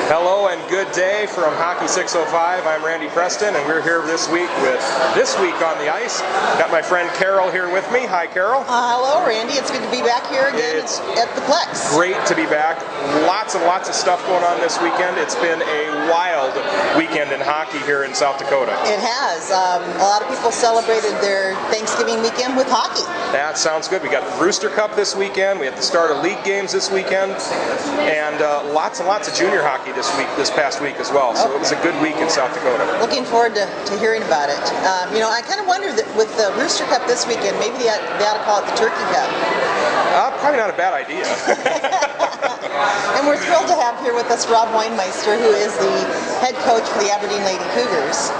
Hello and good day from Hockey 605. I'm Randy Preston, and we're here this week with This Week on the Ice. Got my friend Carol here with me. Hi, Carol. Hello, Randy. It's good to be back here again at the Plex. Great to be back. Lots and lots of stuff going on this weekend. It's been a wild weekend in hockey here in South Dakota. It has. A lot of people celebrated their Thanksgiving weekend with hockey. That sounds good. We got the Rooster Cup this weekend. We have the start of league games this weekend, and lots and lots of junior hockey this past week as well. So it was a good week in South Dakota. Looking forward to hearing about it. I kind of wonder that with the Rooster Cup this weekend, maybe they ought to call it the Turkey Cup. Probably not a bad idea. And we're thrilled to have here with us Rob Weinmeister, who is the head coach for the Aberdeen Lady Cougars,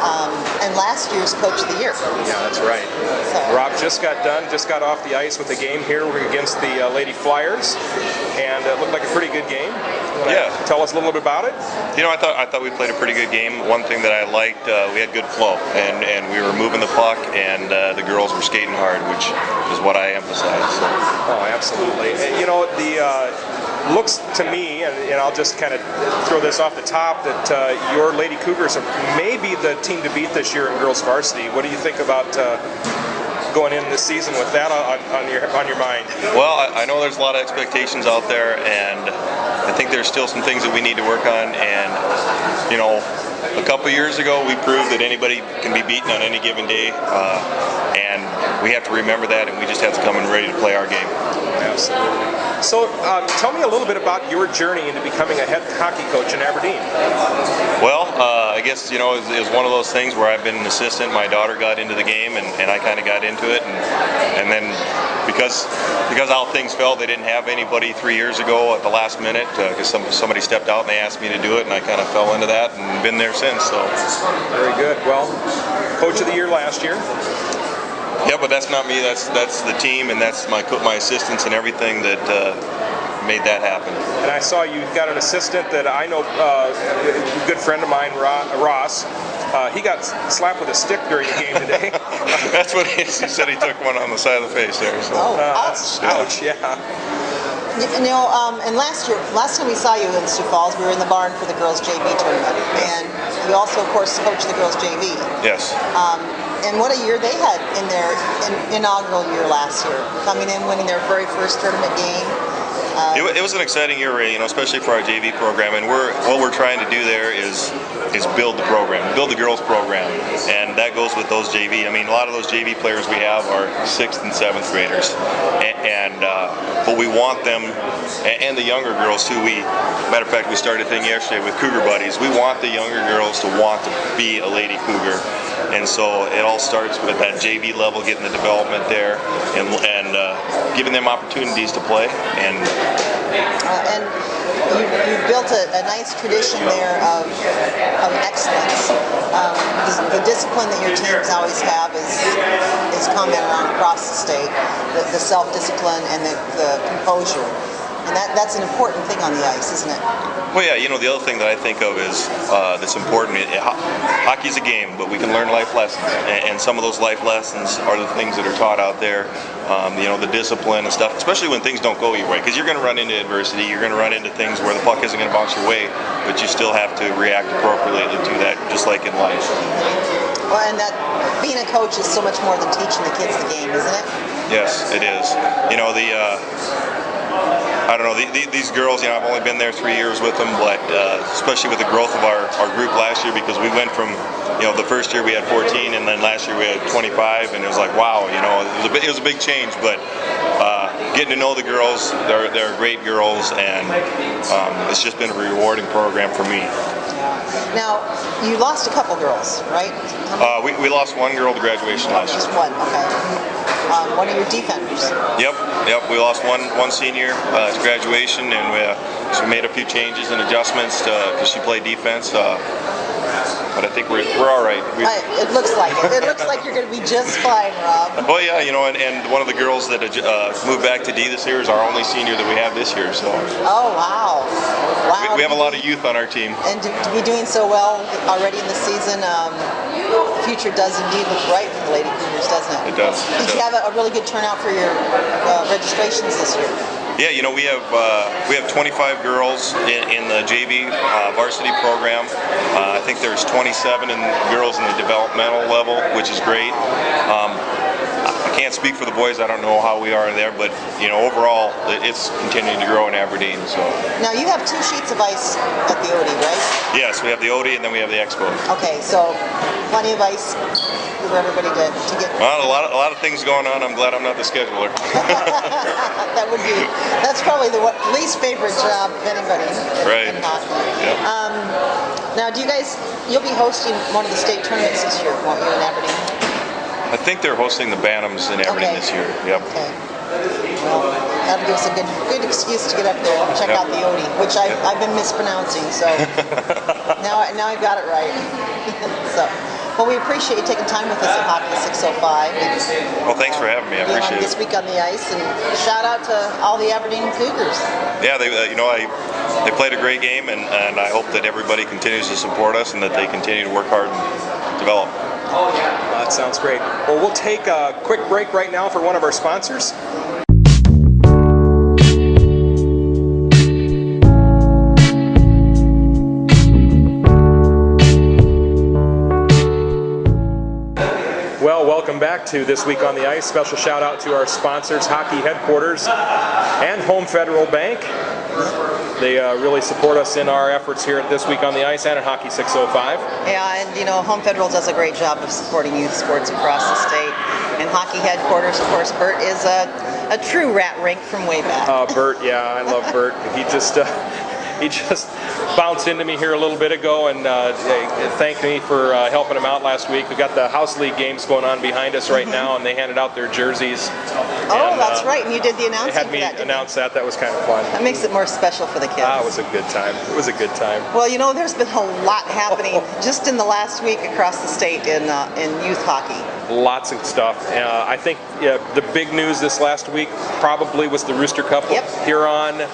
and last year's Coach of the Year. Yeah, that's right. So. Rob just got off the ice with a game here against the Lady Flyers, and it looked like a pretty good game. Yeah. Tell us a little bit about it. I thought we played a pretty good game. One thing that I liked, we had good flow, and we were moving the puck, and the girls were skating hard, which is what I emphasize. So. Oh, absolutely. Looks to me, and I'll just kind of throw this off the top, that your Lady Cougars are maybe the team to beat this year in girls varsity. What do you think about going in this season with that on your mind? Well, I know there's a lot of expectations out there, and I think there's still some things that we need to work on. And a couple years ago, we proved that anybody can be beaten on any given day, and we have to remember that, and we just have to come in ready to play our game. Absolutely. So, tell me a little bit about your journey into becoming a head hockey coach in Aberdeen. Well, I guess, it was one of those things where I've been an assistant. My daughter got into the game, and I kind of got into it. And then because how things fell, they didn't have anybody 3 years ago at the last minute, because somebody stepped out and they asked me to do it, and I kind of fell into that and been there since. So. Very good. Well, Coach of the Year last year. Yeah, but that's not me. That's the team, and that's my assistants and everything that made that happen. And I saw you got an assistant that I know, a good friend of mine, Ross. He got slapped with a stick during the game today. That's what he said. He took one on the side of the face there. So. Oh, ouch! Ouch! Yeah. And last time we saw you in Sioux Falls, we were in the barn for the girls' JV tournament, and you also, of course, coached the girls' JV. Yes. And what a year they had in their inaugural year last year, coming in, winning their very first tournament game. It was an exciting year, especially for our JV program. And what we're trying to do there is build the program, build the girls program, and that goes with those JV. I mean, a lot of those JV players we have are 6th and 7th graders, but we want them, and the younger girls too. Matter of fact, we started a thing yesterday with Cougar Buddies. We want the younger girls to want to be a Lady Cougar. And so it all starts with that JV level, getting the development there, and giving them opportunities to play. And you've built a nice tradition there of excellence. The discipline that your teams always have is commented on across the state. The self-discipline and the composure. And that's an important thing on the ice, isn't it? Well, yeah, the other thing that I think of is that's important. Hockey's a game, but we can learn life lessons, and some of those life lessons are the things that are taught out there. The discipline and stuff, especially when things don't go your way, because you're going to run into adversity. You're going to run into things where the puck isn't going to bounce your way, but you still have to react appropriately to that, just like in life. Well, and that being a coach is so much more than teaching the kids the game, isn't it? Yes, it is. I don't know, these girls, I've only been there 3 years with them, but especially with the growth of our group last year, because we went from, the first year we had 14, and then last year we had 25, and it was like, wow, it was a big change, but getting to know the girls, they're great girls, and it's just been a rewarding program for me. Now, you lost a couple girls, right? We lost one girl to graduation last year. Just one, okay. One of your defenders. Yep. We lost one senior to graduation, and we made a few changes and adjustments because she played defense. But I think we're all right. It looks like it. It looks like you're going to be just fine, Rob. Well, yeah, and one of the girls that moved back to D this year is our only senior that we have this year. So. Oh wow! Wow. We have a lot of youth on our team. And to be doing so well already in the season, the future does indeed look bright for the Lady Cougars, doesn't it? It does. Did you have a really good turnout for your registrations this year? Yeah, you know, we have 25 girls in the JV varsity program. I think there's 27 girls in the developmental level, which is great. I can't speak for the boys. I don't know how we are there, but you know, overall, it's continuing to grow in Aberdeen. So Now you have 2 sheets of ice at the Odie, right? yes, we have the Odie and then we have the Expo. Okay, so plenty of ice for everybody to get. Well, a lot of things going on. I'm glad I'm not the scheduler. That's probably the least favorite job of anybody Right. in hockey. Yeah. Now, you'll be hosting one of the state tournaments this year, won't you, in Aberdeen? I think they're hosting the Bantams in Aberdeen this year. Yep. Okay. Well, that'll give us a good excuse to get up there and check out the Odie, which I've been mispronouncing, so now I've got it right. So, well, we appreciate you taking time with us at Hockey 605. Well, thanks for having me. I appreciate it. This week on the ice, and shout out to all the Aberdeen Cougars. Yeah, they played a great game, and I hope that everybody continues to support us and that they continue to work hard and develop. That sounds great. Well, we'll take a quick break right now for one of our sponsors. Well, welcome back to This Week on the Ice. Special shout out to our sponsors, Hockey Headquarters and Home Federal Bank. They really support us in our efforts here at This Week on the Ice and at Hockey 605. Yeah, and you know, Home Federal does a great job of supporting youth sports across the state. And Hockey Headquarters, of course, Bert is a true rat rink from way back. Bert, yeah, I love Bert. He just bounced into me here a little bit ago and thanked me for helping him out last week. We've got the House League games going on behind us right now, and they handed out their jerseys. Oh, that's right, and you did the announcing had me for that, announce that. That was kind of fun. That makes it more special for the kids. It was a good time. It was a good time. Well, you know, there's been a lot happening just in the last week across the state in youth hockey. Lots of stuff. I think the big news this last week probably was the Rooster Cup. Yep. Huron,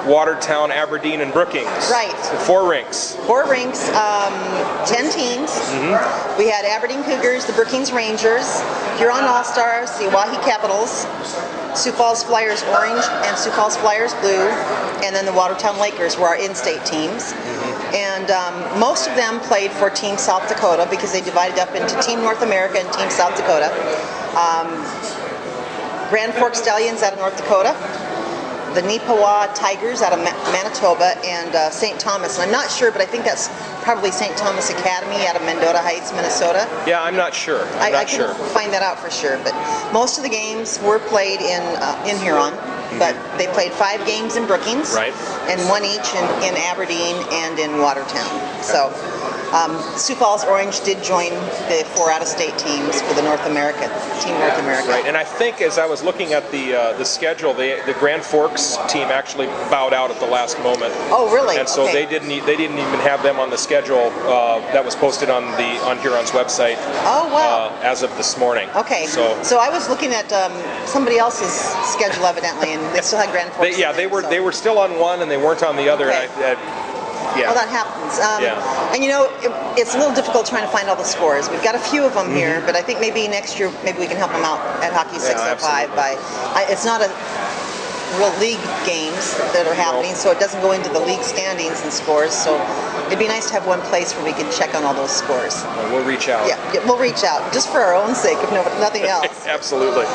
Watertown, Aberdeen, and Brookings. Right. 4 rinks. 4 rinks, 10 teams. Mm-hmm. We had Aberdeen Cougars, the Brookings Rangers, Huron All-Stars, the Oahe Capitals, Sioux Falls Flyers Orange, and Sioux Falls Flyers Blue, and then the Watertown Lakers were our in-state teams. Mm-hmm. And most of them played for Team South Dakota because they divided up into Team North America and Team South Dakota. Grand Forks Stallions out of North Dakota, the Neepawa Tigers out of Manitoba, and St. Thomas. And I'm not sure, but I think that's probably St. Thomas Academy out of Mendota Heights, Minnesota. Yeah, I'm not sure. I can find that out for sure. But most of the games were played in Huron. But they played 5 games in Brookings, right, and 1 each in Aberdeen and in Watertown. So Sioux Falls Orange did join the 4 out-of-state teams for the Team North America. Right, and I think as I was looking at the schedule, the Grand Forks team actually bowed out at the last moment. Oh, really? And so they didn't even have them on the schedule that was posted on Huron's website. Oh, wow. As of this morning. Okay. So I was looking at somebody else's schedule evidently, and they still had Grand Forks. They were still on one and they weren't on the other. Okay. Yeah. Well, that happens. And you know, it's a little difficult trying to find all the scores. We've got a few of them here, but I think maybe next year, maybe we can help them out at Hockey 605 it's not a real league games that are happening, so it doesn't go into the league standings and scores. So it'd be nice to have one place where we can check on all those scores. We'll reach out. Yeah, we'll reach out just for our own sake, if nothing else. Absolutely.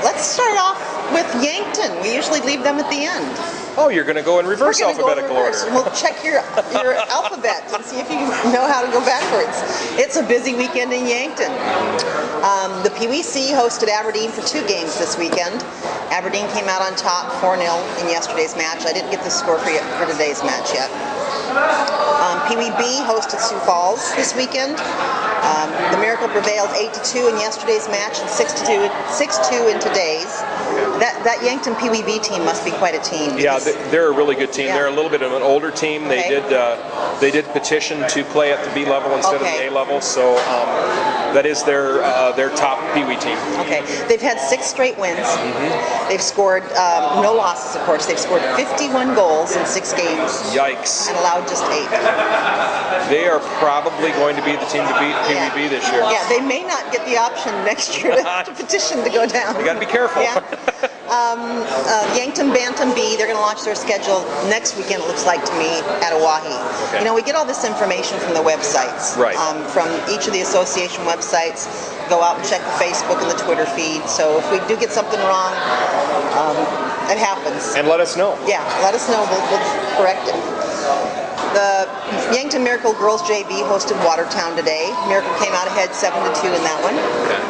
Let's start off with Yankton. We usually leave them at the end. Oh, you're going to go in reverse alphabetical order. We'll check your alphabet and see if you know how to go backwards. It's a busy weekend in Yankton. The PWC hosted Aberdeen for 2 games this weekend. Aberdeen came out on top 4-0 in yesterday's match. I didn't get the score for today's match yet. PWB hosted Sioux Falls this weekend. The Miracle prevailed 8-2 in yesterday's match and 6-2 in today's. That Yankton PWB team must be quite a team. Yeah, they're a really good team. Yeah. They're a little bit of an older team. Okay. They did petition to play at the B level instead of the A level, so that is their top PWB team. Okay, they've had 6 straight wins. Mm-hmm. They've scored no losses, of course. They've scored 51 goals in 6 games. Yikes! And allowed just 8. They are probably going to be the team to beat PWB this year. Yeah, they may not get the option next year to petition to go down. You got to be careful. Yeah. Yankton Bantam B, they're going to launch their schedule next weekend, it looks like to me, at Oahe. Okay. You know, we get all this information from the websites. Right. From each of the association websites. Go out and check the Facebook and the Twitter feed. So if we do get something wrong, it happens. And let us know. Yeah, let us know. We'll correct it. The Yankton Miracle Girls JV hosted Watertown today. Miracle came out ahead 7-2 in that one. Okay.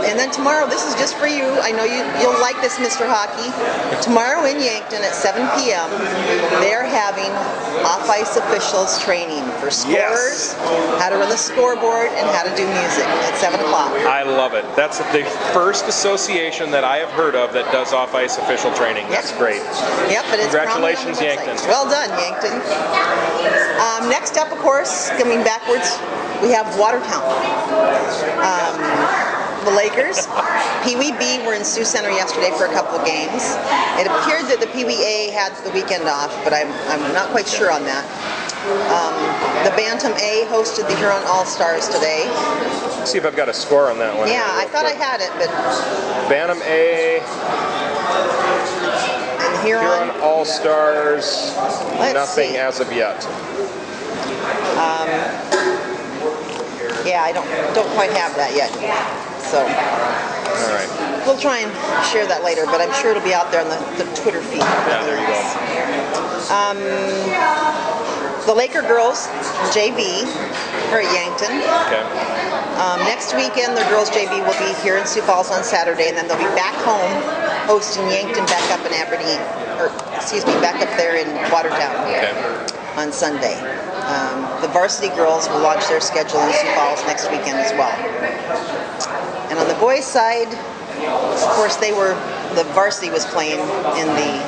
And then tomorrow, this is just for you. I know you'll like this, Mr. Hockey. Tomorrow in Yankton at 7 p.m., they're having off-ice officials training for scorers, how to run the scoreboard, and how to do music at 7 o'clock. I love it. That's the first association that I have heard of that does off-ice official training. That's great. Yep, but it's Congratulations, Yankton. Well done, Yankton. Next up, of course, coming backwards, we have Watertown. The Lakers. Pee Wee B were in Sioux Center yesterday for a couple of games. It appeared that the Pee Wee A had the weekend off, but I'm not quite sure on that. The Bantam A hosted the Huron All-Stars today. Let's see if I've got a score on that one. Yeah, I thought I had it, but... Bantam A, and Huron All-Stars, nothing see. as of yet. Yeah, I don't quite have that yet. So, all right. We'll try and share that later, but I'm sure it'll be out there on the Twitter feed. Yeah, there you go. The Laker girls, JV, are at Yankton. Okay. Next weekend, the girls JV will be here in Sioux Falls on Saturday, and then they'll be back home hosting Yankton back up in Aberdeen, or excuse me, back up there in Watertown on Sunday. The varsity girls will launch their schedule in Sioux Falls next weekend as well. And on the boys' side, of course, the varsity was playing in the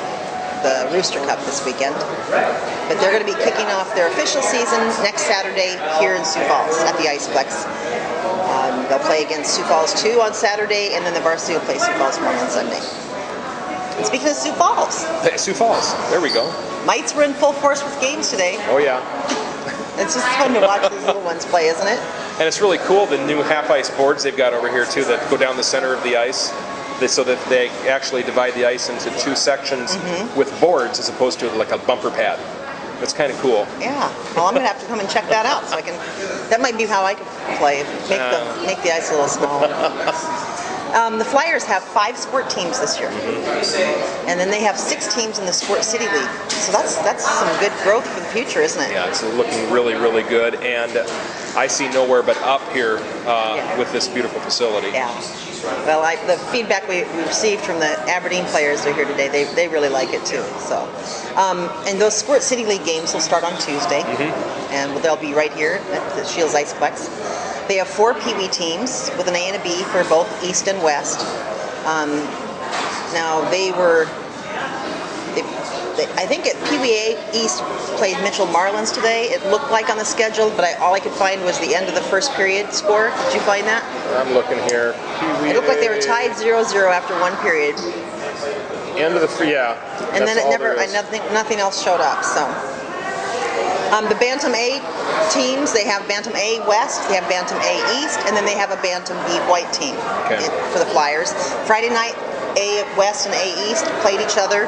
Rooster Cup this weekend. But they're going to be kicking off their official season next Saturday here in Sioux Falls at the IcePlex. They'll play against Sioux Falls 2 on Saturday, and then the varsity will play Sioux Falls 1 on Sunday. And speaking of Sioux Falls. Hey, Sioux Falls, there we go. Mites were in full force with games today. Oh yeah. It's just fun to watch these little ones play, isn't it? And it's really cool, the new half-ice boards they've got over here too that go down the center of the ice, so that they actually divide the ice into two sections with boards as opposed to like a bumper pad. That's kind of cool. Yeah. Well, I'm going to have to come and check that out so I can. That might be how I could play. Make the ice a little smaller. The Flyers have 5 sport teams this year, and then they have 6 teams in the Sport City League. So that's some good growth for the future, isn't it? Yeah, it's looking really, really good, and I see nowhere but up here with this beautiful facility. Yeah. Well, the feedback we received from the Aberdeen players that are here today, they really like it too. So, and those Sport City League games will start on Tuesday, and they'll be right here at the Scheels IcePlex. They have 4 Pee Wee teams with an A and a B for both East and West. Now I think at Pee Wee A, East played Mitchell Marlins today. It looked like on the schedule, but all I could find was the end of the first period score. Did you find that? I'm looking here. It looked like they were tied 0-0 after 1 period. End of the and then nothing else showed up. So the Bantam A teams, they have Bantam A West, they have Bantam A East, and then they have a Bantam B White team for the Flyers. Friday night, A West and A East played each other.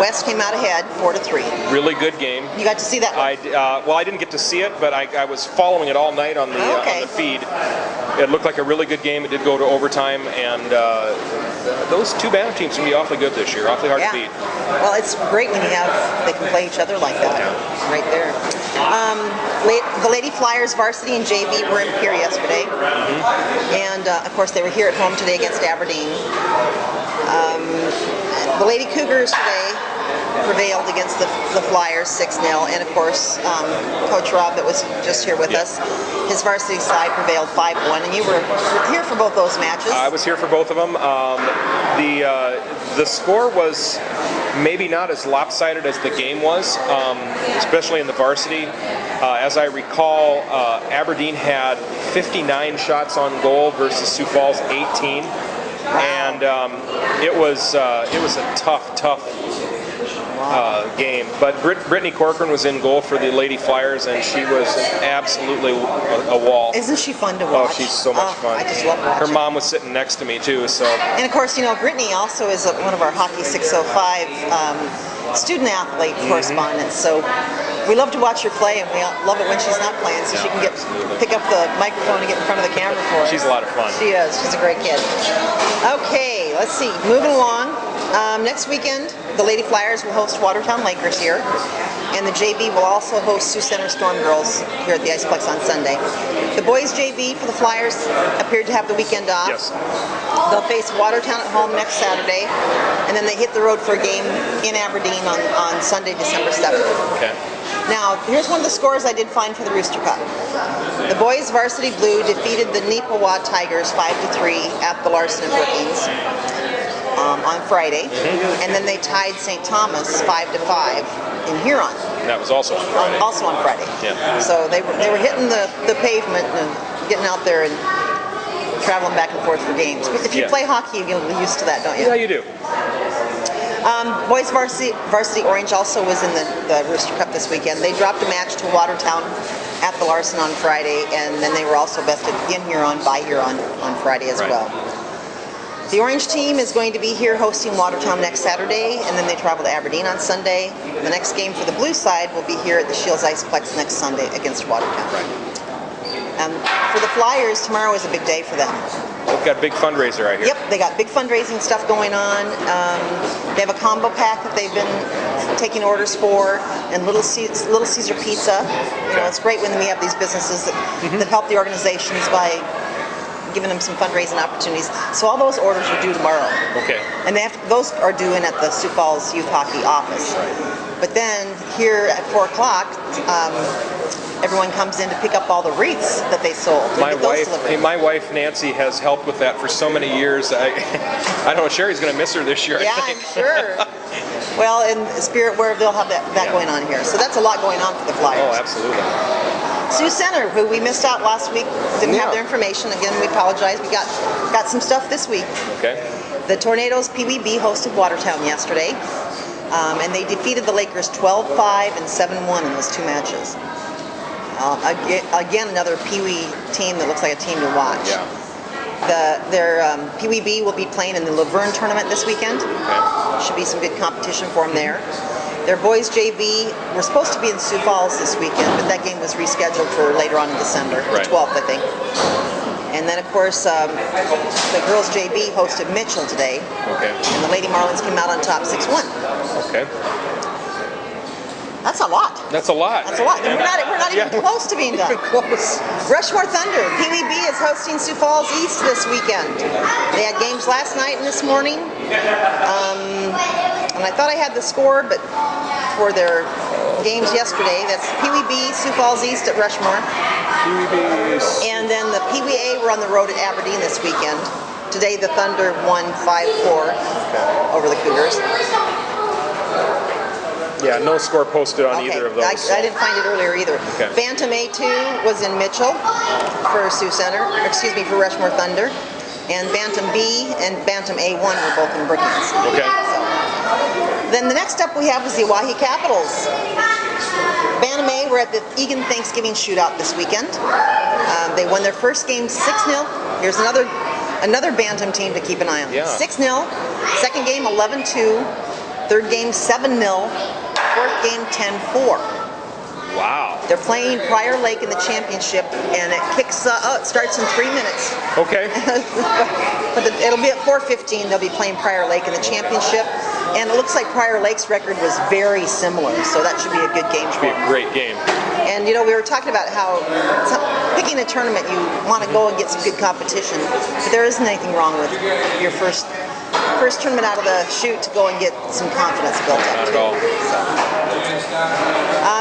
West came out ahead 4-3. Really good game. You got to see that one? Well, I didn't get to see it, but I was following it all night on the feed. It looked like a really good game. It did go to overtime, and those 2 Bantam teams can be awfully good this year, awfully hard to beat. Well, it's great when they can play each other like that, right there. The Lady Flyers varsity and JV were in Pier yesterday, and of course they were here at home today against Aberdeen. The Lady Cougars today prevailed against the Flyers 6-0, and of course Coach Rob that was just here with us, his varsity side prevailed 5-1, and you were here for both those matches. I was here for both of them. The score was maybe not as lopsided as the game was, especially in the varsity. As I recall, Aberdeen had 59 shots on goal versus Sioux Falls 18. And it was a tough game. But Brittany Corcoran was in goal for the Lady Flyers, and she was absolutely a wall. Isn't she fun to watch? Oh, she's so much fun. I just love watching. Her mom was sitting next to me too, so. And of course, Brittany also is one of our Hockey 605 student athlete correspondents. So we love to watch her play, and we love it when she's not playing, so she can pick up the microphone and get in front of the camera for us. She's a lot of fun. She is. She's a great kid. Okay, let's see. Moving along. Next weekend, the Lady Flyers will host Watertown Lakers here, and the JV will also host Sioux Center Storm Girls here at the IcePlex on Sunday. The boys JV for the Flyers appeared to have the weekend off. Yes. They'll face Watertown at home next Saturday, and then they hit the road for a game in Aberdeen on Sunday, December 7th. Okay. Now, here's one of the scores I did find for the Rooster Cup. The boys varsity blue defeated the Neepawa Tigers 5-3 at the Larson and Brookings on Friday, and then they tied St. Thomas 5-5 in Huron. And that was also on Friday. Also on Friday. Yeah. So they were hitting the pavement and getting out there and traveling back and forth for games. If you play hockey, you get used to that, don't you? Yeah, you do. Boys varsity Orange also was in the Rooster Cup this weekend. They dropped a match to Watertown at the Larson on Friday, and then they were also bested in Huron by Huron on Friday as well. The Orange team is going to be here hosting Watertown next Saturday, and then they travel to Aberdeen on Sunday. The next game for the blue side will be here at the Scheels IcePlex next Sunday against Watertown. For the Flyers, tomorrow is a big day for them. They've got a big fundraiser right here. Yep, they got big fundraising stuff going on. They have a combo pack that they've been taking orders for, and Little Caesar Pizza. It's great when we have these businesses that help the organizations by giving them some fundraising opportunities. So all those orders are due tomorrow. Okay. And those are due in at the Sioux Falls Youth Hockey office. But then here at 4 o'clock, everyone comes in to pick up all the wreaths that they sold. My wife Nancy has helped with that for so many years. I don't know, Sherry's going to miss her this year. Yeah, I think. I'm sure. Well, in Spirit Where they'll have that going on here. So that's a lot going on for the Flyers. Oh, absolutely. Sioux Center, who we missed out last week, didn't have their information. Again, we apologize. We got some stuff this week. Okay. The Tornadoes PWB hosted Watertown yesterday, and they defeated the Lakers 12-5 and 7-1 in those two matches. Again, another Pee-wee team that looks like a team to watch. Yeah. Their PWB will be playing in the Laverne tournament this weekend. Okay. Should be some good competition for them there. Their boys JV were supposed to be in Sioux Falls this weekend, but that game was rescheduled for later on in December, the 12th, I think. And then, of course, the girls JV hosted Mitchell today. Okay. And the Lady Marlins came out on top 6-1. Okay. That's a lot. That's a lot. That's a lot. We're not even close to being done. Even close. Rushmore Thunder. PWB is hosting Sioux Falls East this weekend. They had games last night and this morning. And I thought I had the score, but for their games yesterday, that's PWB, Sioux Falls East at Rushmore. And then the PWA were on the road at Aberdeen this weekend. Today the Thunder won 5-4 over the Cougars. Yeah, no score posted on either of those. I didn't find it earlier either. Okay. Bantam A2 was in Mitchell for Sioux Center, for Rushmore Thunder. And Bantam B and Bantam A1 were both in Brookings. Okay. Then the next up we have is the Oahe Capitals. Bantam A were at the Egan Thanksgiving Shootout this weekend. They won their first game 6-0. Here's another Bantam team to keep an eye on. Yeah. 6-0. Second game 11-2. Third game 7-0. Fourth game 10-4. Wow. They're playing Prior Lake in the championship, and it starts in 3 minutes. Okay. But it'll be at 4:15. They'll be playing Prior Lake in the championship, and it looks like Prior Lake's record was very similar, so that should be a good game for them. Be a great game. And we were talking about how picking a tournament, you want to go and get some good competition, but there isn't anything wrong with your first tournament out of the chute to go and get some confidence built up. Not at all.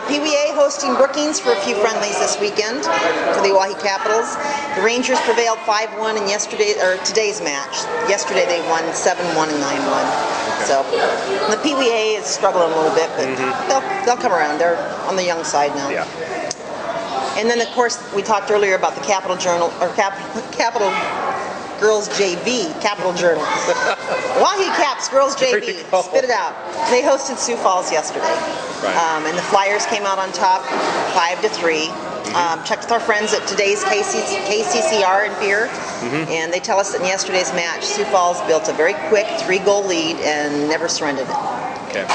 PWA hosting Brookings for a few friendlies this weekend for the Oahe Capitals. The Rangers prevailed 5-1 in today's match. Yesterday they won 7-1 and 9-1. So the PWA is struggling a little bit, but they'll come around. They're on the young side now. Yeah. And then of course we talked earlier about the Capital Girls JV, Capital Journal. Oahe Caps girls There JV. you go. Spit it out. They hosted Sioux Falls yesterday. Right. And the Flyers came out on top 5-3. Checked with our friends at today's KCCR in Pierre, and they tell us that in yesterday's match, Sioux Falls built a very quick 3-goal lead and never surrendered it. Okay.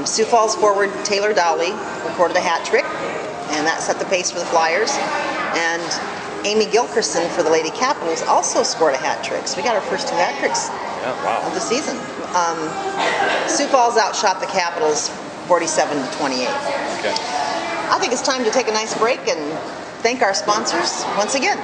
Sioux Falls forward Taylor Dowley recorded a hat trick, and that set the pace for the Flyers. And Amy Gilkerson for the Lady Capitals also scored a hat trick. So we got our first 2 hat tricks of the season. Sioux Falls outshot the Capitals 47-28. Okay. I think it's time to take a nice break and thank our sponsors once again.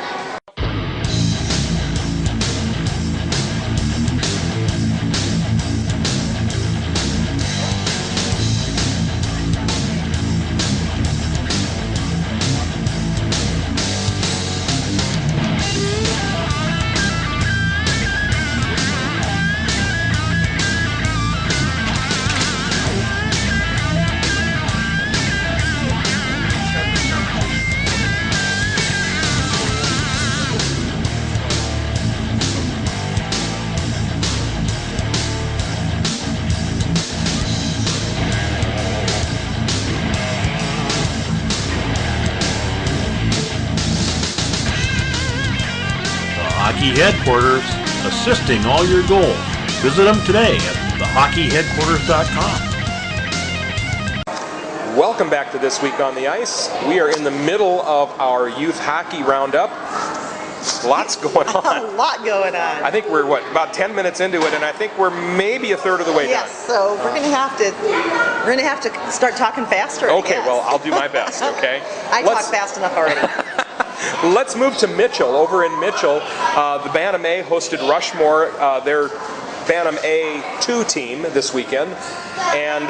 Hockey Headquarters, assisting all your goals. Visit them today at thehockeyheadquarters.com. Welcome back to This Week on the Ice. We are in the middle of our youth hockey roundup. Lots going on. A lot going on. I think we're about 10 minutes into it, and I think we're maybe a third of the way Yes, so we're gonna have to start talking faster. done. Okay, well, I'll do my best. Okay. I talk fast enough already. Let's move to Mitchell. Over in Mitchell, the Bantam A hosted Rushmore, their Bantam A2 team this weekend. And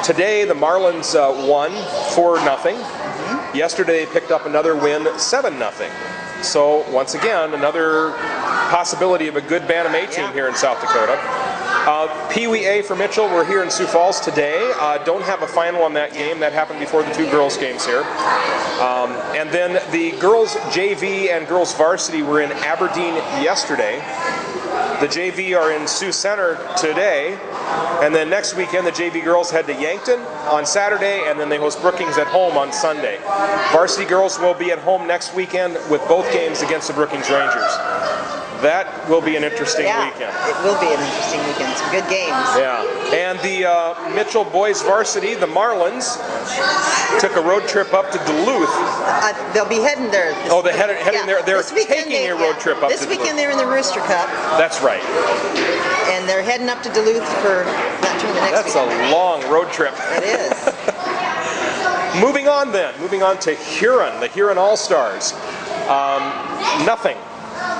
today the Marlins won 4-0. Yesterday they picked up another win, 7-0. So once again, another possibility of a good Bantam A team here in South Dakota. Pee Wee A for Mitchell, we're here in Sioux Falls today. Don't have a final on that game. That happened before the 2 girls games here. And then the girls JV and girls varsity were in Aberdeen yesterday. The JV are in Sioux Center today. And then next weekend the JV girls head to Yankton on Saturday, and then they host Brookings at home on Sunday. Varsity girls will be at home next weekend with both games against the Brookings Rangers. That will be an interesting weekend. It will be an interesting weekend. Some good games. Yeah. And the Mitchell boys varsity, the Marlins, took a road trip up to Duluth. They'll be heading there. They're heading there. They're taking a road trip up to Duluth. This weekend they're in the Rooster Cup. That's right. And they're heading up to Duluth for that the next That's weekend. a long road trip. It is. Moving on to Huron, the Huron All-Stars. Nothing.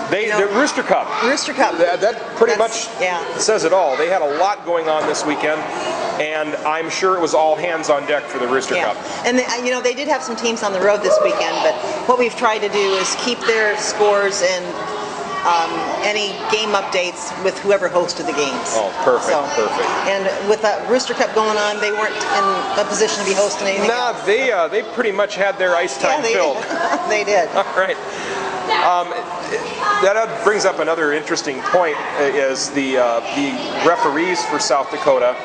The Rooster Cup. Rooster Cup. That pretty much says it all. They had a lot going on this weekend, and I'm sure it was all hands on deck for the Rooster Cup. And they did have some teams on the road this weekend, but what we've tried to do is keep their scores and any game updates with whoever hosted the games. Oh, perfect, perfect. And with that Rooster Cup going on, they weren't in a position to be hosting anything else. They pretty much had their ice time filled. They did. All right. That brings up another interesting point, is the referees for South Dakota.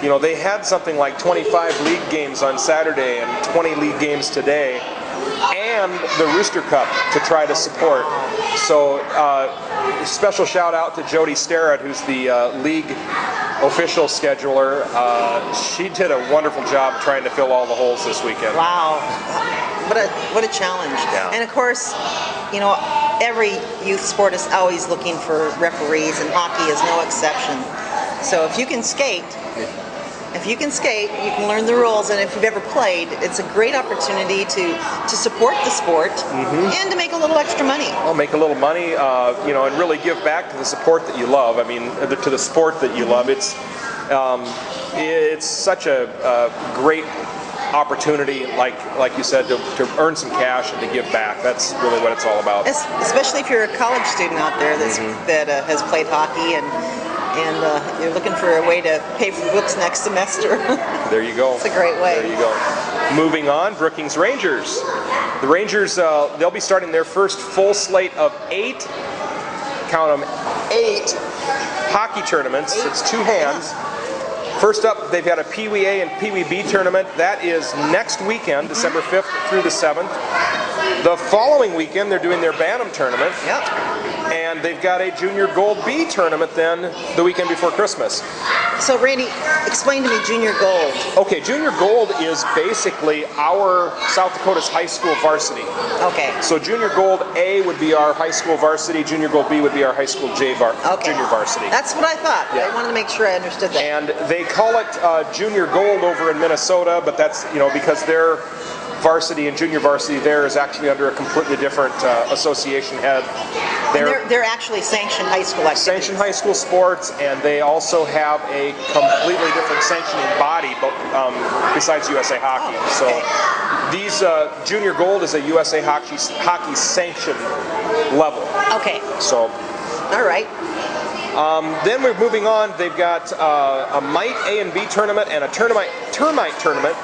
You know, they had something like 25 league games on Saturday and 20 league games today, and the Rooster Cup to try to support. So special shout out to Jody Starrett, who's the league official scheduler. She did a wonderful job trying to fill all the holes this weekend. Wow, what a challenge. Yeah. And of course, every youth sport is always looking for referees, and hockey is no exception. So if you can skate, you can learn the rules, and if you've ever played, it's a great opportunity to support the sport and to make a little extra money. Well, make a little money, and really give back to the support that you love. I mean, to the sport that you love. It's such a great opportunity, like you said, to earn some cash and to give back. That's really what it's all about. Especially if you're a college student out there that has played hockey and you're looking for a way to pay for books next semester. There you go. It's a great way. There you go. Moving on, Brookings Rangers. The Rangers, they'll be starting their first full slate of 8, count them, 8 hockey tournaments. It's 2 hands. First up, they've got a Pee Wee A and Pee Wee B tournament. That is next weekend, December 5th through the 7th. The following weekend, they're doing their Bantam tournament. Yep. And they've got a Junior Gold B tournament then the weekend before Christmas. So Randy, explain to me Junior Gold. Okay, Junior Gold is basically our South Dakota's high school varsity. Okay. So Junior Gold A would be our high school varsity, Junior Gold B would be our high school Okay. junior varsity. That's what I thought. Yeah. I wanted to make sure I understood that. And they call it Junior Gold over in Minnesota, but that's, because their varsity and junior varsity there is actually under a completely different association head. They're actually sanctioned high school activities. Sanctioned high school sports, and they also have a completely different sanctioning body, but besides USA Hockey. Oh, okay. So these Junior Gold is a USA Hockey sanction level. Okay. So. All right. Then we're moving on. They've got a Mite A and B tournament and a termite tournament.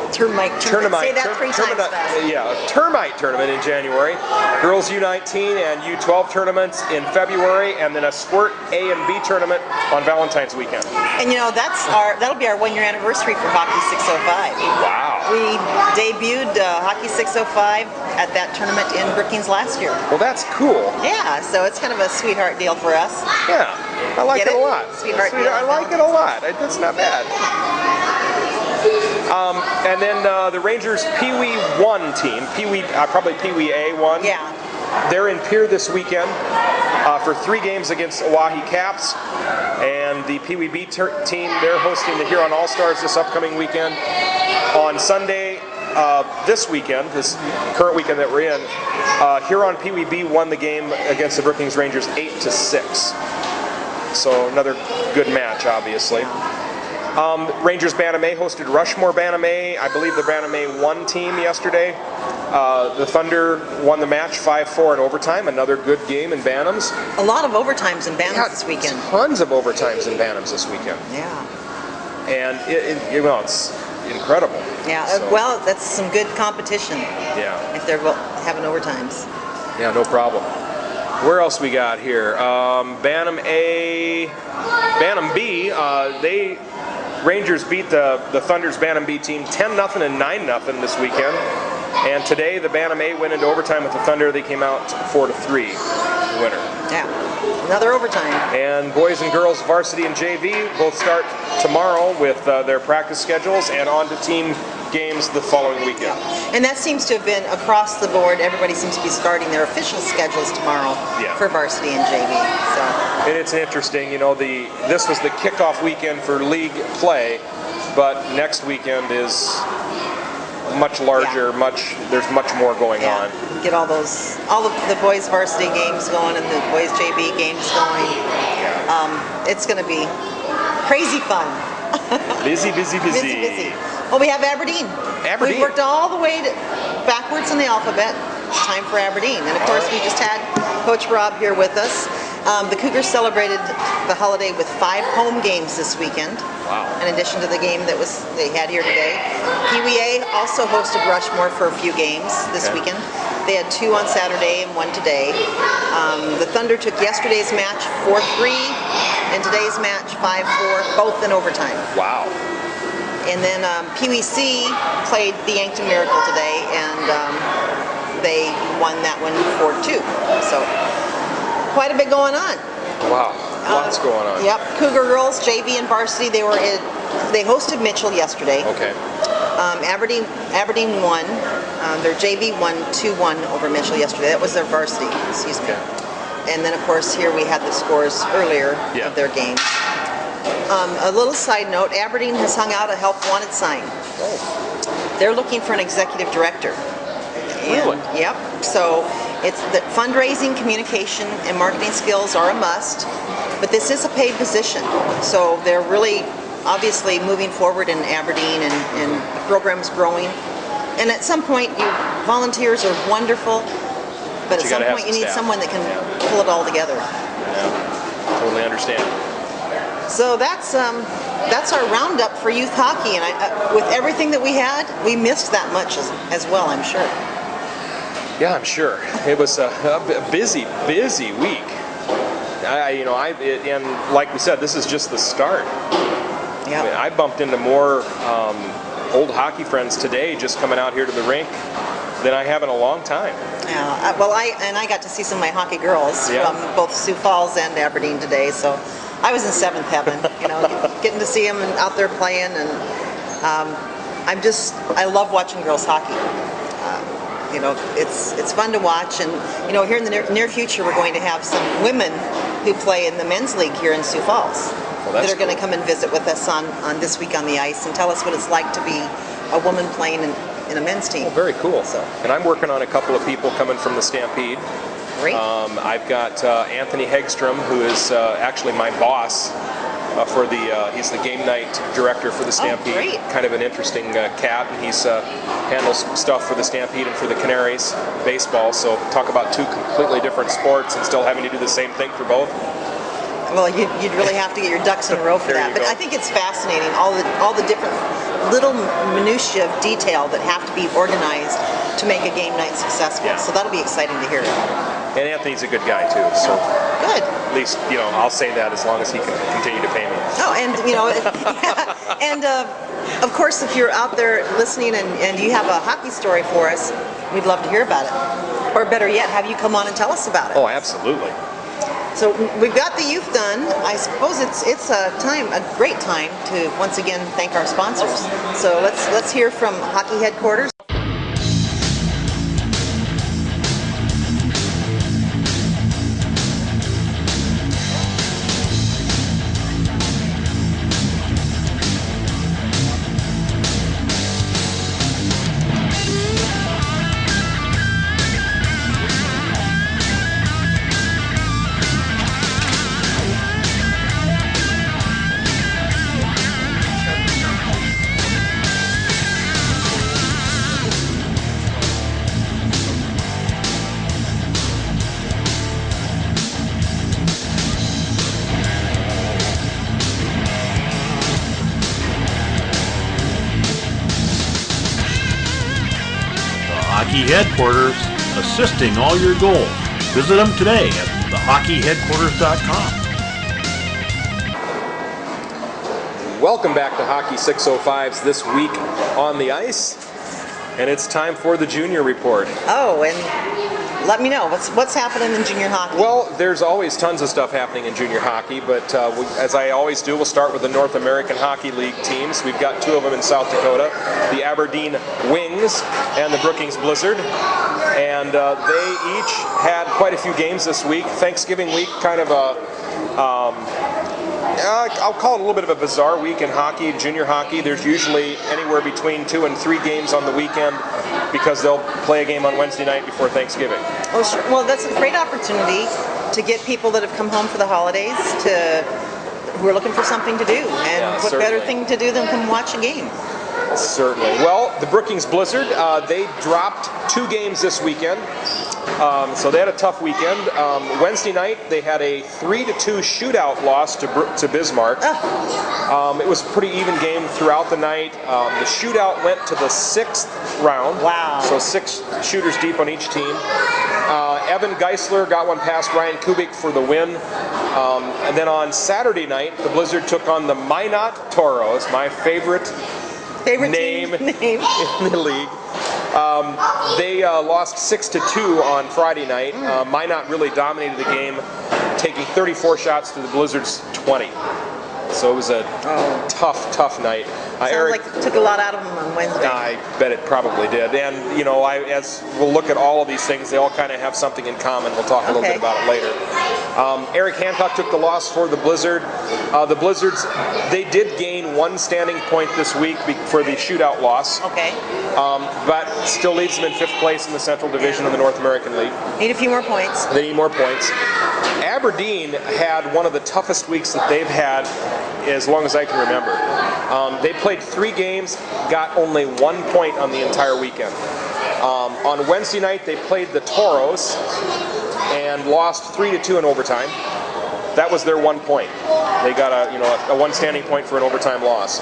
Termite. Say that 3 times fast. Yeah, a termite tournament in January. Girls U19 and U12 tournaments in February, and then a Squirt A and B tournament on Valentine's weekend. And that'll be our 1-year anniversary for Hockey 605. Wow. We debuted Hockey 605 at that tournament in Brookings last year. Well, that's cool. Yeah, so it's kind of a sweetheart deal for us. Yeah, I like Get it a it? lot. Sweetheart deal. I like it a lot. It's not bad. And then the Rangers Pee Wee 1 team, probably Pee Wee A1. Yeah. They're in Pier this weekend for 3 games against Oahe Caps. And the Pee Wee B team, they're hosting the Huron All-Stars this upcoming weekend. On Sunday, this weekend, this current weekend that we're in, Huron Pee Wee B won the game against the Brookings Rangers 8-6. So another good match, obviously. Rangers Bantam A hosted Rushmore Bantam A. I believe the Bantam A 1 team yesterday. The Thunder won the match 5-4 in overtime. Another good game in Bantams. A lot of overtimes in Bantams this weekend. Tons of overtimes in Bantams this weekend. Yeah. And it's incredible. Yeah. So, Well, that's some good competition. yeah. If they're having overtimes. Yeah, no problem. Where else we got here? Bantam A, Bantam B. Rangers beat the Thunder's Bantam B team 10-0 and 9-0 this weekend. And today the Bantam A went into overtime with the Thunder. They came out 4-3 winner. Yeah. Another overtime. And boys and girls varsity and JV both start tomorrow with their practice schedules and on to team games the following weekend. And that seems to have been across the board. Everybody seems to be starting their official schedules tomorrow for varsity and JV. So. And it's interesting, this was the kickoff weekend for league play, but next weekend is much larger, there's much more going on. Get all the boys varsity games going and the boys JV games going. It's going to be crazy fun. Busy. Busy. Well, we have Aberdeen. We've worked all the way backwards in the alphabet. It's time for Aberdeen. And of course, we just had Coach Rob here with us. The Cougars celebrated the holiday with 5 home games this weekend. Wow. In addition to the game that they had here today. Pee Wee A also hosted Rushmore for a few games this weekend. They had 2 on Saturday and 1 today. The Thunder took yesterday's match 4-3 and today's match 5-4, both in overtime. Wow. And then Pee Wee C played the Yankton Miracle today, and they won that one 4-2. So quite a bit going on. Wow, lots going on. Yep, Cougar girls, JV and varsity. They hosted Mitchell yesterday. Okay. Aberdeen won. Their JV won 2-1 over Mitchell yesterday. That was their varsity. Excuse me. Okay. And then of course here we had the scores earlier of their games. A little side note, Aberdeen has hung out a help wanted sign. Oh. They're looking for an executive director. Really? Yep. So it's the fundraising, communication, and marketing skills are a must, but this is a paid position. So they're really obviously moving forward in Aberdeen, and the program's growing. And at some point, volunteers are wonderful, but at some point you need someone that can pull it all together. Yeah, totally understand. So that's our roundup for youth hockey, and with everything that we had, we missed that much as well, I'm sure. Yeah, I'm sure. It was a busy week. Yeah, you know, and like we said, this is just the start. Yeah. I mean, I bumped into more old hockey friends today just coming out here to the rink than I have in a long time. Yeah. Well, I got to see some of my hockey girls Yeah. from both Sioux Falls and Aberdeen today, so I was in seventh heaven. You know, getting to see them and out there playing, and I love watching girls hockey. You know, it's fun to watch, and you know, here in the near future, we're going to have some women who play in the men's league here in Sioux Falls that are going to come and visit with us on This Week on the Ice and tell us what it's like to be a woman playing in a men's team. Well, very cool. So. And I'm working on a couple of people coming from the Stampede. Great. I've got Anthony Hegstrom, who is actually my boss for he's the game night director for the Stampede. Oh, great. Kind of an interesting cat, and he's handles stuff for the Stampede and for the Canaries baseball. So talk about two completely different sports and still having to do the same thing for both. Well, you'd really have to get your ducks in a row for There that. you But go. I think it's fascinating, all the different little minutiae of detail that have to be organized to make a game night successful. Yeah. So that'll be exciting to hear. And Anthony's a good guy too. So Good. at least, you know, I'll say that as long as he can continue to pay me. Oh, and you know, yeah. And of course, if you're out there listening and you have a hockey story for us, we'd love to hear about it. Or better yet, have you come on and tell us about it. Oh, absolutely. So we've got the youth done. I suppose it's a great time to once again thank our sponsors. So let's hear from Hockey Headquarters. Hockey Headquarters, assisting all your goals. Visit them today at thehockeyheadquarters.com. Welcome back to Hockey 605's This Week on the Ice, and it's time for the Junior Report. Oh, and let me know what's happening in junior hockey. Well, there's always tons of stuff happening in junior hockey, but as I always do, we'll start with the North American Hockey League teams. We've got two of them in South Dakota, the Aberdeen Wings and the Brookings Blizzard, and they each had quite a few games this week. Thanksgiving week, kind of a I'll call it a little bit of a bizarre week in hockey, junior hockey. There's usually anywhere between 2 and 3 games on the weekend because they'll play a game on Wednesday night before Thanksgiving. Oh, sure. Well, that's a great opportunity to get people that have come home for the holidays who are looking for something to do. And Yeah, what better certainly. thing to do than come watch a game? Certainly. Well, the Brookings Blizzard, they dropped 2 games this weekend. So they had a tough weekend. Wednesday night, they had a 3-2 shootout loss to Bismarck. It was a pretty even game throughout the night. The shootout went to the 6th round. Wow. So 6 shooters deep on each team. Evan Geisler got one past Ryan Kubik for the win. And then on Saturday night, the Blizzard took on the Minot Toros, my favorite name name. in the league. They lost 6-2 on Friday night. Minot really dominated the game, taking 34 shots to the Blizzard's 20. So it was a tough night. Sounds like it took a lot out of them on Wednesday. I bet it probably did. And, you know, as we'll look at all of these things, they all kind of have something in common. We'll talk a little bit about it later. Eric Hancock took the loss for the Blizzard. The Blizzards, they did gain 1 standing point this week for the shootout loss. Okay. But still leaves them in 5th place in the Central Division of the North American League. Need a few more points. They need more points. Aberdeen had one of the toughest weeks that they've had as long as I can remember. They played 3 games, got only 1 point on the entire weekend. On Wednesday night, they played the Toros and lost 3-2 in overtime. That was their 1 point. They got a 1 standing point for an overtime loss.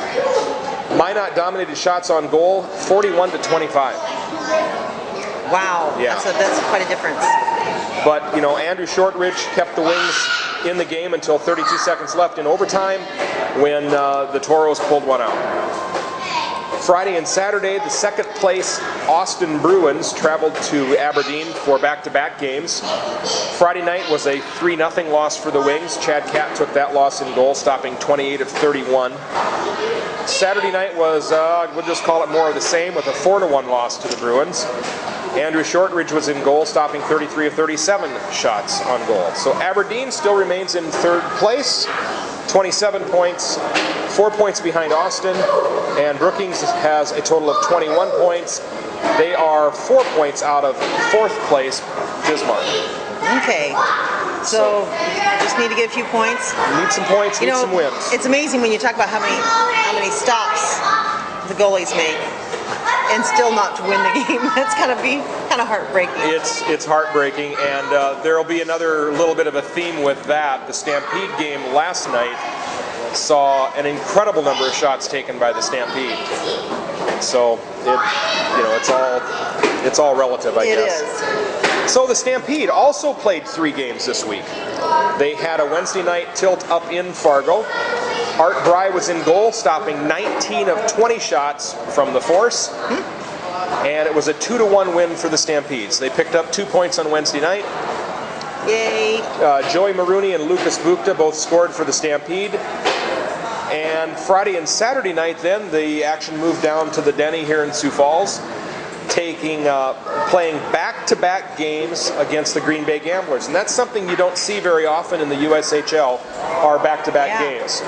Minot dominated shots on goal, 41-25. Wow. Yeah. That's quite a difference. But, you know, Andrew Shortridge kept the Wings in the game until 32 seconds left in overtime when the Toros pulled one out. Friday and Saturday, the second place Austin Bruins traveled to Aberdeen for back-to-back games. Friday night was a 3-0 loss for the Wings. Chad Catt took that loss in goal, stopping 28 of 31. Saturday night was, we'll just call it more of the same, with a 4-1 loss to the Bruins. Andrew Shortridge was in goal, stopping 33 of 37 shots on goal. So Aberdeen still remains in third place, 27 points, 4 points behind Austin, and Brookings has a total of 21 points. They are 4 points out of fourth place, Bismarck. Okay, so just need to get a few points. Need some points, need some wins. It's amazing when you talk about how many stops the goalies make and still not to win the game. That's kind of heartbreaking. It's heartbreaking, and there will be another little bit of a theme with that. The Stampede game last night saw an incredible number of shots taken by the Stampede. So it's all relative, I guess. It is. So the Stampede also played 3 games this week. They had a Wednesday night tilt up in Fargo. Art Bry was in goal, stopping 19 of 20 shots from the Force. And it was a 2-1 win for the Stampedes. They picked up 2 points on Wednesday night. Yay. Joey Marooney and Lucas Bukta both scored for the Stampede. And Friday and Saturday night then, the action moved down to the Denny here in Sioux Falls, playing back-to-back games against the Green Bay Gamblers. And that's something you don't see very often in the USHL, are back-to-back games.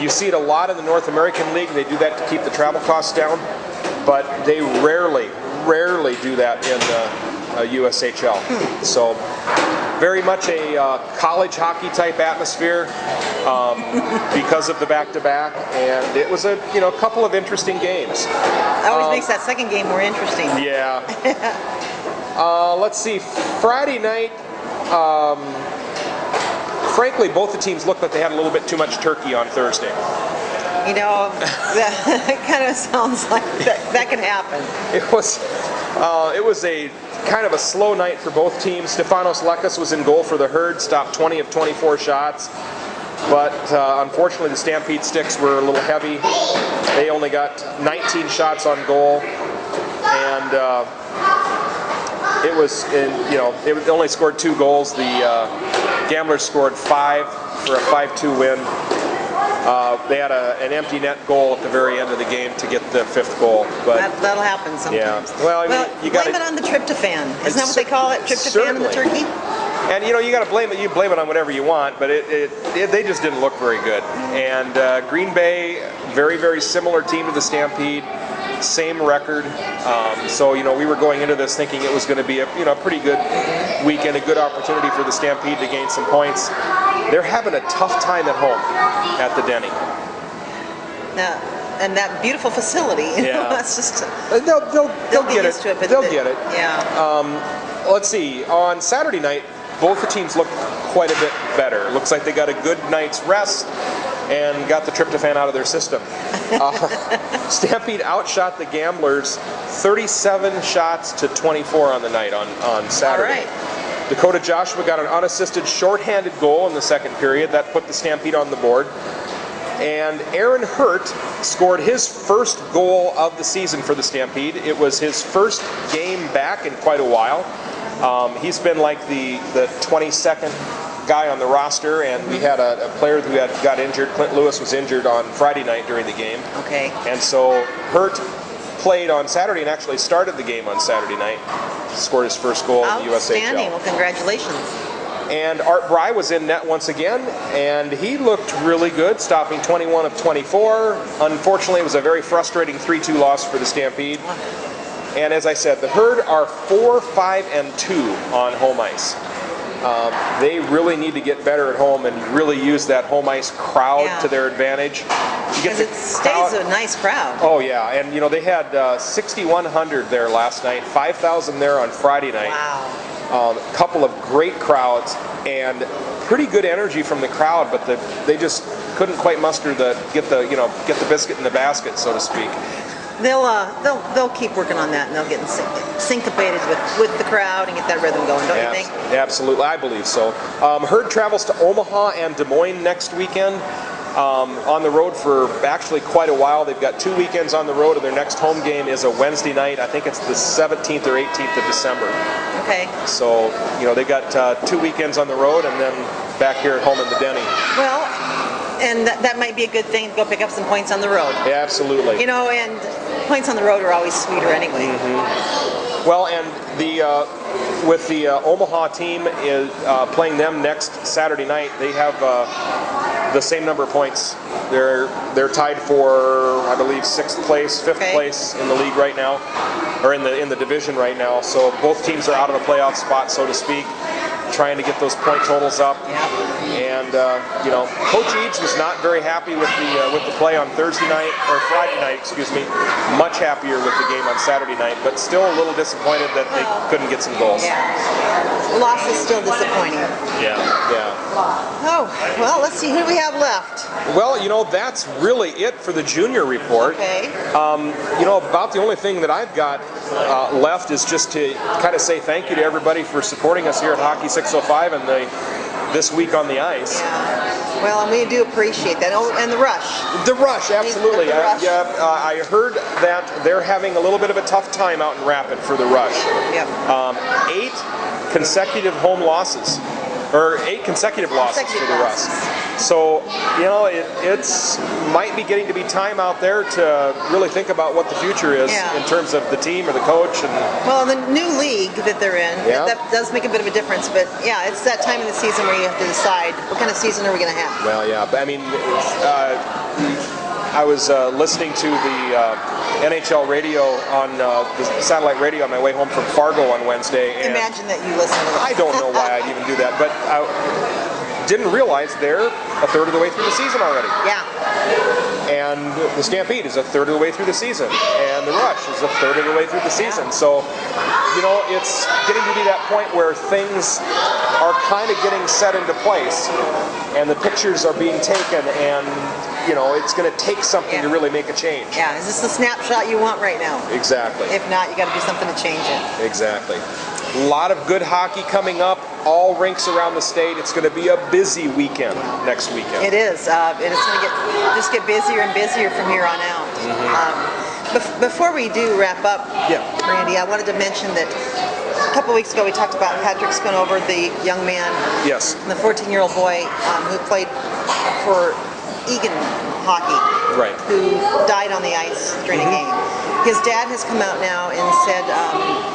You see it a lot in the North American League. They do that to keep the travel costs down, but they rarely do that in the USHL. So very much a college hockey type atmosphere because of the back-to-back, and it was a couple of interesting games. That always makes that second game more interesting. Yeah. Let's see. Friday night, frankly, both the teams looked like they had a little bit too much turkey on Thursday. That kind of sounds like that can happen. It was a kind of a slow night for both teams. Stefanos Lekas was in goal for the Herd, stopped 20 of 24 shots. But unfortunately, the Stampede sticks were a little heavy. They only got 19 shots on goal, and it only scored 2 goals. The Gamblers scored 5 for a 5-2 win. They had an empty net goal at the very end of the game to get the 5th goal. But that'll happen sometimes. Yeah. Well, you blame it on the tryptophan. Isn't that what they call it? Tryptophan in the turkey? And you got to blame it. You blame it on whatever you want, but they just didn't look very good. And Green Bay, very, very similar team to the Stampede, same record. So we were going into this thinking it was going to be a pretty good weekend, a good opportunity for the Stampede to gain some points. They're having a tough time at home at the Denny. And that beautiful facility. That's just they'll get used to it. But they'll get it. Yeah. Let's see. On Saturday night, both the teams looked quite a bit better. Looks like they got a good night's rest and got the tryptophan out of their system. Stampede outshot the Gamblers 37 shots to 24 on the night on Saturday. All right. Dakota Joshua got an unassisted shorthanded goal in the second period. That put the Stampede on the board. And Aaron Hurt scored his first goal of the season for the Stampede. It was his first game back in quite a while. He's been like the 22nd guy on the roster, and we had a player who got injured. Clint Lewis was injured on Friday night during the game. Okay. And so Hurt played on Saturday and actually started the game on Saturday night. Scored his first goal in the USHL. Outstanding. Well, congratulations. And Art Bry was in net once again, and he looked really good, stopping 21 of 24. Unfortunately, it was a very frustrating 3-2 loss for the Stampede. And as I said, the Herd are 4-5-2 on home ice. They really need to get better at home and really use that home ice crowd to their advantage. Because it stays a nice crowd. Oh yeah, and they had 6,100 there last night, 5,000 there on Friday night. Wow. A couple of great crowds and pretty good energy from the crowd, but they just couldn't quite muster get the biscuit in the basket, so to speak. they'll keep working on that, and they'll get syncopated with the crowd and get that rhythm going, don't you think? Absolutely, I believe so. Herd travels to Omaha and Des Moines next weekend. On the road for actually quite a while. They've got 2 weekends on the road, and their next home game is a Wednesday night. I think it's the 17th or 18th of December. Okay. So, they've got 2 weekends on the road, and then back here at home in the Denny. Well, and that might be a good thing to go pick up some points on the road. Yeah, absolutely. And points on the road are always sweeter anyway. Mm-hmm. Well, and with the Omaha team is playing them next Saturday night, they have the same number of points. They're tied for, I believe, 5th place in the league right now, or in the division right now. So both teams are out of the playoff spot, so to speak, trying to get those point totals up. Yeah. And Coach Eads was not very happy with the play on Thursday night or Friday night, excuse me. Much happier with the game on Saturday night, but still a little disappointed that they couldn't get some goals. Yeah. The loss is still disappointing. Yeah. Oh, well, let's see who we have left. Well, that's really it for the junior report. Okay. About the only thing that I've got left is just to kind of say thank you to everybody for supporting us here at Hockey 605 and this week on the ice. Yeah. Well, and we do appreciate that. Oh, and the rush. The rush, absolutely. The rush. I heard that they're having a little bit of a tough time out in Rapid for the rush. Yep. 8 consecutive home losses. Or 8 consecutive losses for the Russ. So, it's might be getting to be time out there to really think about what the future is in terms of the team or the coach. Well, the new league that they're in, that does make a bit of a difference. But yeah, it's that time in the season where you have to decide what kind of season are we going to have. Well, yeah, but I mean, I was listening to the NHL radio on the satellite radio on my way home from Fargo on Wednesday. And imagine that you listen to it. I don't know why I'd even do that, but I didn't realize they're a third of the way through the season already. Yeah. And the Stampede is a third of the way through the season, and the Rush is a third of the way through the season. So, it's getting to be that point where things are kind of getting set into place, and the pictures are being taken, and it's going to take something to really make a change. Yeah, is this the snapshot you want right now? Exactly. If not, you got to do something to change it. Exactly. A lot of good hockey coming up, all rinks around the state. It's going to be a busy weekend next weekend. It is. And it's going to get busier and busier from here on out. Mm-hmm. Before we do wrap up, Randy, I wanted to mention that a couple weeks ago we talked about Patrick Schoonover, the young man, the 14-year-old boy who played for Egan hockey, who died on the ice during a game. His dad has come out now and said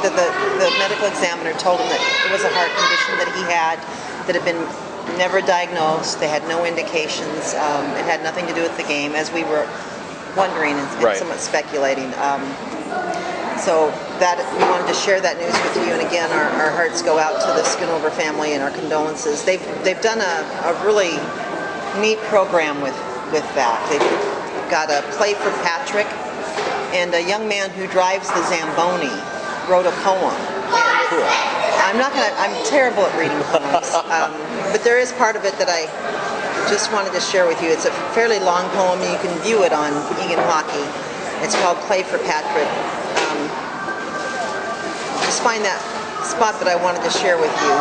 that the medical examiner told him that it was a heart condition that he had that had been never diagnosed. They had no indications. It had nothing to do with the game, as we were wondering and somewhat speculating. So that we wanted to share that news with you, and again, our hearts go out to the Schoonover family and our condolences. They've done a really neat program with that. They've got a Play for Patrick, and a young man who drives the Zamboni wrote a poem. I'm terrible at reading poems, but there is part of it that I just wanted to share with you. It's a fairly long poem. You can view it on Egan Hockey. It's called Play for Patrick. Just find that spot that I wanted to share with you.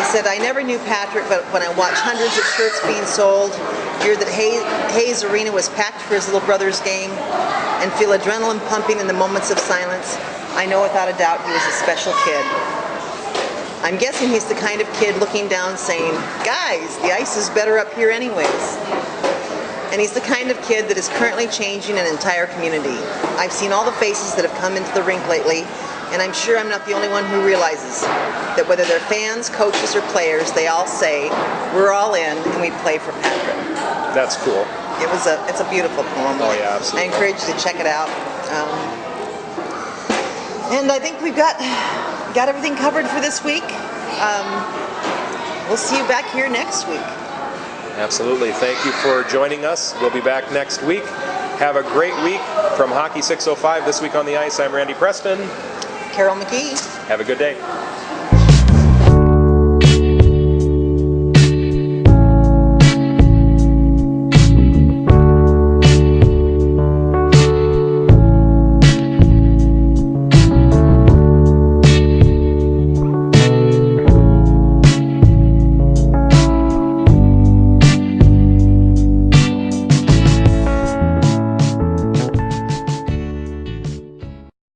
He said, I never knew Patrick, but when I watch hundreds of shirts being sold, hear that Hayes Arena was packed for his little brother's game, and feel adrenaline pumping in the moments of silence, I know without a doubt he was a special kid. I'm guessing he's the kind of kid looking down saying, guys, the ice is better up here anyways. And he's the kind of kid that is currently changing an entire community. I've seen all the faces that have come into the rink lately, and I'm sure I'm not the only one who realizes that whether they're fans, coaches, or players, they all say, we're all in and we play for Patrick. That's cool. It's a beautiful poem. Oh yeah, absolutely. I encourage you to check it out. And I think we've got everything covered for this week. We'll see you back here next week. Absolutely. Thank you for joining us. We'll be back next week. Have a great week from Hockey 605 this week on the ice. I'm Randy Preston. Carol McKee. Have a good day.